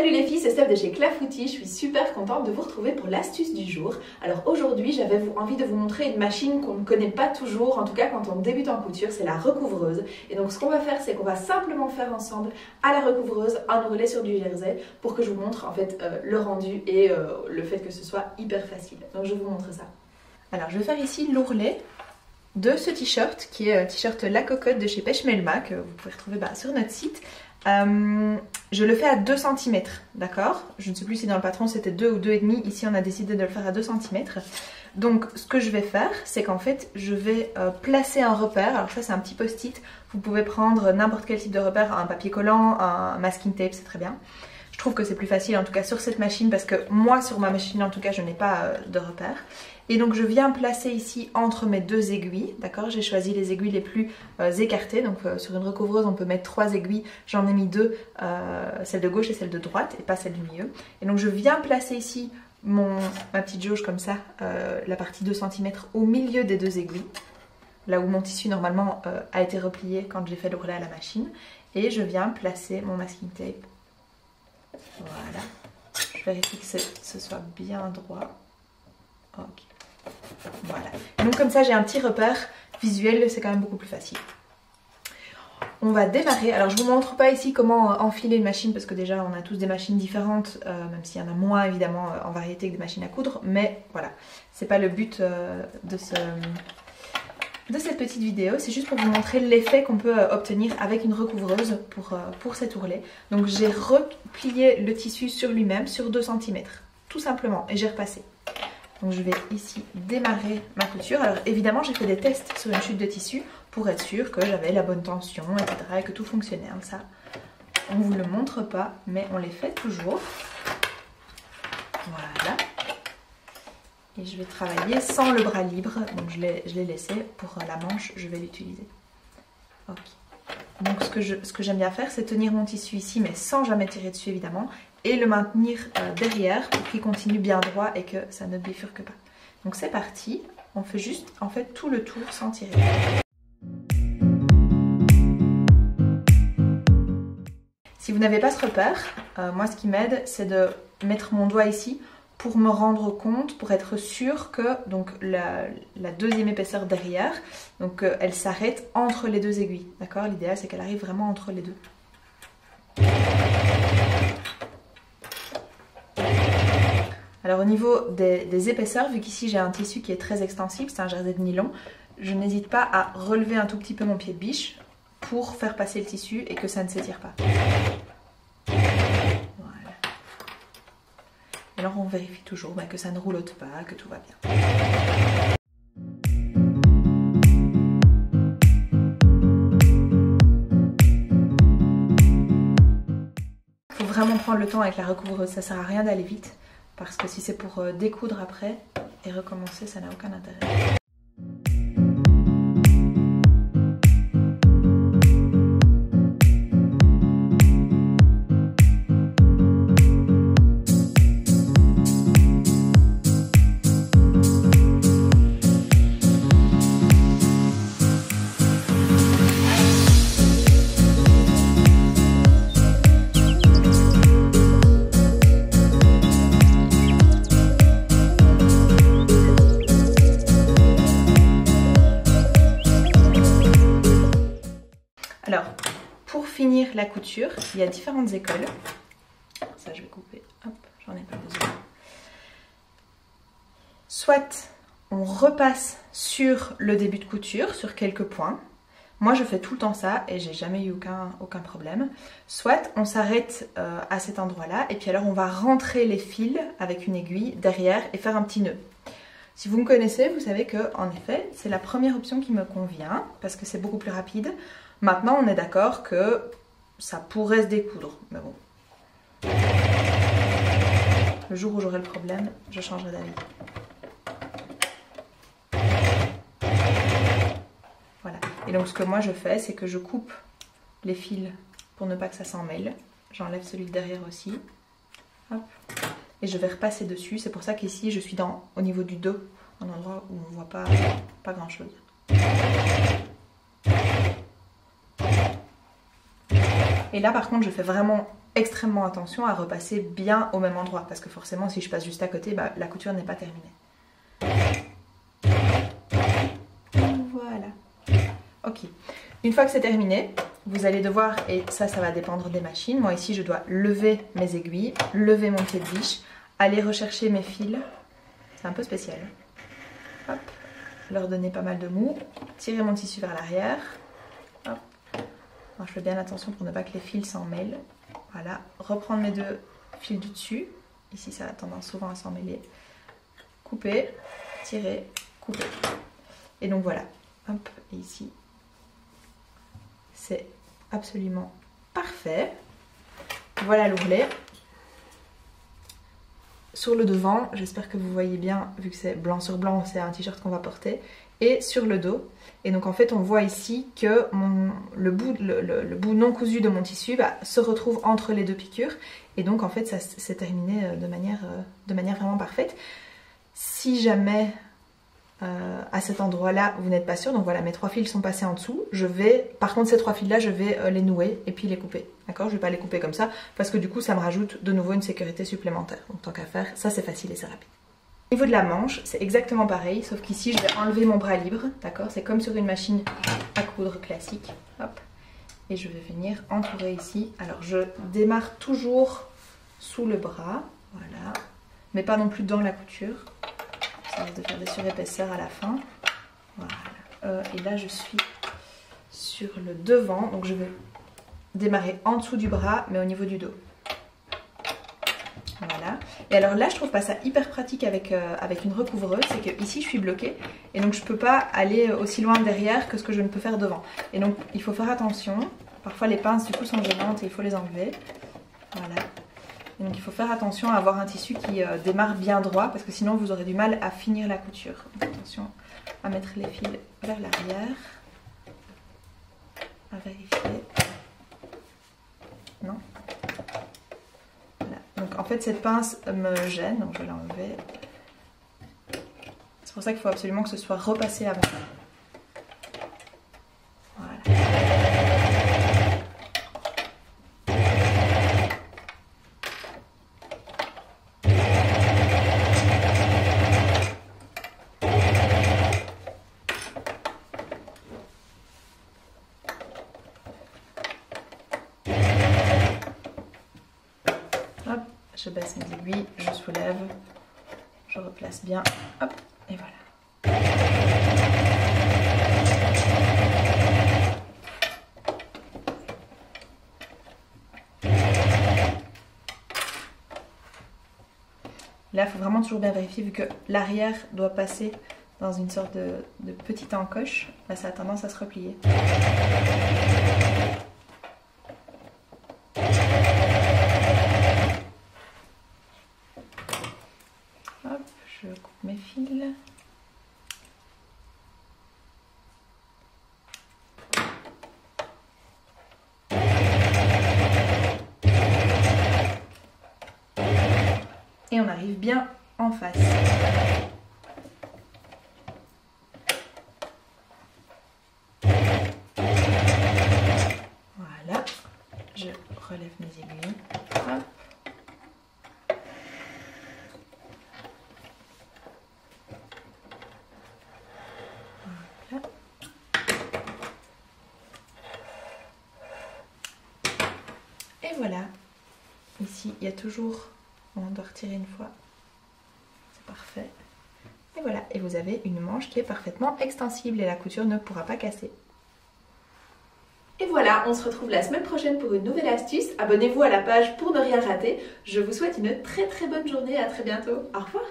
Salut les filles, c'est Steph de chez Clafoutis, je suis super contente de vous retrouver pour l'astuce du jour. Alors aujourd'hui j'avais envie de vous montrer une machine qu'on ne connaît pas toujours, en tout cas quand on débute en couture, c'est la recouvreuse. Et donc ce qu'on va faire, c'est qu'on va simplement faire ensemble à la recouvreuse un ourlet sur du jersey pour que je vous montre en fait le rendu et le fait que ce soit hyper facile. Donc je vais vous montrer ça. Alors je vais faire ici l'ourlet de ce t-shirt qui est un t-shirt La Cocotte de chez Peshmerga que vous pouvez retrouver sur notre site. Je le fais à 2 cm, d'accord? Je ne sais plus si dans le patron c'était 2 ou 2,5, ici on a décidé de le faire à 2 cm. Donc ce que je vais faire, c'est qu'en fait je vais placer un repère. Alors ça c'est un petit post-it, vous pouvez prendre n'importe quel type de repère, un papier collant, un masking tape, c'est très bien. Je trouve que c'est plus facile en tout cas sur cette machine parce que moi sur ma machine en tout cas je n'ai pas de repère. Et donc je viens placer ici entre mes 2 aiguilles, d'accord? J'ai choisi les aiguilles les plus écartées, donc sur une recouvreuse on peut mettre 3 aiguilles, j'en ai mis 2, celle de gauche et celle de droite et pas celle du milieu. Et donc je viens placer ici ma petite jauge comme ça, la partie 2 cm au milieu des 2 aiguilles, là où mon tissu normalement a été replié quand j'ai fait l'ourlet à la machine. Et je viens placer mon masking tape, voilà, je vérifie que ce soit bien droit, ok. Voilà, donc comme ça j'ai un petit repère visuel, c'est quand même beaucoup plus facile. On va démarrer. Alors je vous montre pas ici comment enfiler une machine parce que déjà on a tous des machines différentes, même s'il y en a moins évidemment en variété que des machines à coudre, mais voilà, c'est pas le but de cette petite vidéo, c'est juste pour vous montrer l'effet qu'on peut obtenir avec une recouvreuse pour cet ourlet. Donc j'ai replié le tissu sur lui-même sur 2 cm, tout simplement, et j'ai repassé. Donc je vais ici démarrer ma couture. Alors évidemment j'ai fait des tests sur une chute de tissu pour être sûre que j'avais la bonne tension, etc. et que tout fonctionnait. Hein. Ça, on ne vous le montre pas, mais on les fait toujours. Voilà. Et je vais travailler sans le bras libre. Donc je l'ai laissé pour la manche, je vais l'utiliser. Ok. Donc ce que j'aime bien faire, c'est tenir mon tissu ici, mais sans jamais tirer dessus évidemment. Et le maintenir derrière pour qu'il continue bien droit et que ça ne bifurque pas. Donc c'est parti, on fait juste en fait tout le tour sans tirer. Si vous n'avez pas ce repère, moi ce qui m'aide c'est de mettre mon doigt ici pour me rendre compte, pour être sûre que donc la deuxième épaisseur derrière, donc elle s'arrête entre les 2 aiguilles, d'accord? L'idéal c'est qu'elle arrive vraiment entre les 2. Alors au niveau des épaisseurs, vu qu'ici j'ai un tissu qui est très extensible, c'est un jersey de nylon, je n'hésite pas à relever un tout petit peu mon pied de biche pour faire passer le tissu et que ça ne s'étire pas. Voilà. Alors on vérifie toujours que ça ne roulotte pas, que tout va bien. Il faut vraiment prendre le temps avec la recouvreuse, ça sert à rien d'aller vite. Parce que si c'est pour découdre après et recommencer, ça n'a aucun intérêt. Alors, pour finir la couture, il y a différentes écoles. Ça, je vais couper. Hop, j'en ai pas besoin. Soit on repasse sur le début de couture, sur quelques points. Moi, je fais tout le temps ça et j'ai jamais eu aucun problème. Soit on s'arrête à cet endroit-là et puis alors on va rentrer les fils avec une aiguille derrière et faire un petit nœud. Si vous me connaissez, vous savez que en effet, c'est la première option qui me convient parce que c'est beaucoup plus rapide. Maintenant, on est d'accord que ça pourrait se découdre, mais bon. Le jour où j'aurai le problème, je changerai d'avis. Voilà. Et donc, ce que moi je fais, c'est que je coupe les fils pour ne pas que ça s'en mêle. J'enlève celui de derrière aussi. Hop. Et je vais repasser dessus. C'est pour ça qu'ici, je suis au niveau du dos, un endroit où on ne voit pas grand-chose. Et là par contre je fais vraiment extrêmement attention à repasser bien au même endroit parce que forcément si je passe juste à côté, bah, la couture n'est pas terminée. Voilà. Ok. Une fois que c'est terminé, vous allez devoir, et ça va dépendre des machines, moi ici je dois lever mes aiguilles, lever mon pied de biche, aller rechercher mes fils, c'est un peu spécial. Hop, leur donner pas mal de mou, tirer mon tissu vers l'arrière, hop. Alors je fais bien attention pour ne pas que les fils s'en mêlent, voilà, reprendre mes deux fils du dessus, ici ça a tendance souvent à s'en mêler, couper, tirer, couper, et donc voilà, hop, et ici, c'est absolument parfait. Voilà l'ourlet. Sur le devant, j'espère que vous voyez bien, vu que c'est blanc sur blanc, c'est un t-shirt qu'on va porter, et sur le dos. Et donc en fait on voit ici que le bout non cousu de mon tissu se retrouve entre les deux piqûres, et donc en fait ça s'est terminé de manière vraiment parfaite. Si jamais à cet endroit là vous n'êtes pas sûr, donc voilà mes 3 fils sont passés en dessous, par contre ces 3 fils là je vais les nouer et puis les couper, d'accord? Je vais pas les couper comme ça parce que du coup ça me rajoute de nouveau une sécurité supplémentaire, donc tant qu'à faire, ça c'est facile et c'est rapide. Au niveau de la manche c'est exactement pareil, sauf qu'ici je vais enlever mon bras libre, d'accord? C'est comme sur une machine à coudre classique, hop, et je vais venir entourer ici. Alors je démarre toujours sous le bras, voilà, mais pas non plus dans la couture. Ça risque de faire des surépaisseurs à la fin. Voilà. Et là je suis sur le devant, donc je vais démarrer en dessous du bras mais au niveau du dos. Voilà. Et alors là je trouve pas ça hyper pratique avec une recouvreuse, c'est que ici je suis bloquée et donc je peux pas aller aussi loin derrière que ce que je ne peux faire devant. Et donc il faut faire attention, parfois les pinces du coup sont gênantes et il faut les enlever. Voilà. Et donc il faut faire attention à avoir un tissu qui démarre bien droit parce que sinon vous aurez du mal à finir la couture. Donc, attention à mettre les fils vers l'arrière, à vérifier. Non. Voilà. Donc en fait cette pince me gêne, donc je vais l'enlever. C'est pour ça qu'il faut absolument que ce soit repassé avant. Voilà. Je baisse mes aiguilles, je soulève, je replace bien, hop, et voilà. Là, il faut vraiment toujours bien vérifier vu que l'arrière doit passer dans une sorte de petite encoche. Là, ça a tendance à se replier. Hop, je coupe mes fils. Et on arrive bien en face. Voilà, je relève mes aiguilles. Hop. Voilà. Et voilà. Ici, il y a toujours... On doit retirer une fois. C'est parfait. Et voilà. Et vous avez une manche qui est parfaitement extensible et la couture ne pourra pas casser. Et voilà, on se retrouve la semaine prochaine pour une nouvelle astuce. Abonnez-vous à la page pour ne rien rater. Je vous souhaite une très bonne journée. À très bientôt. Au revoir.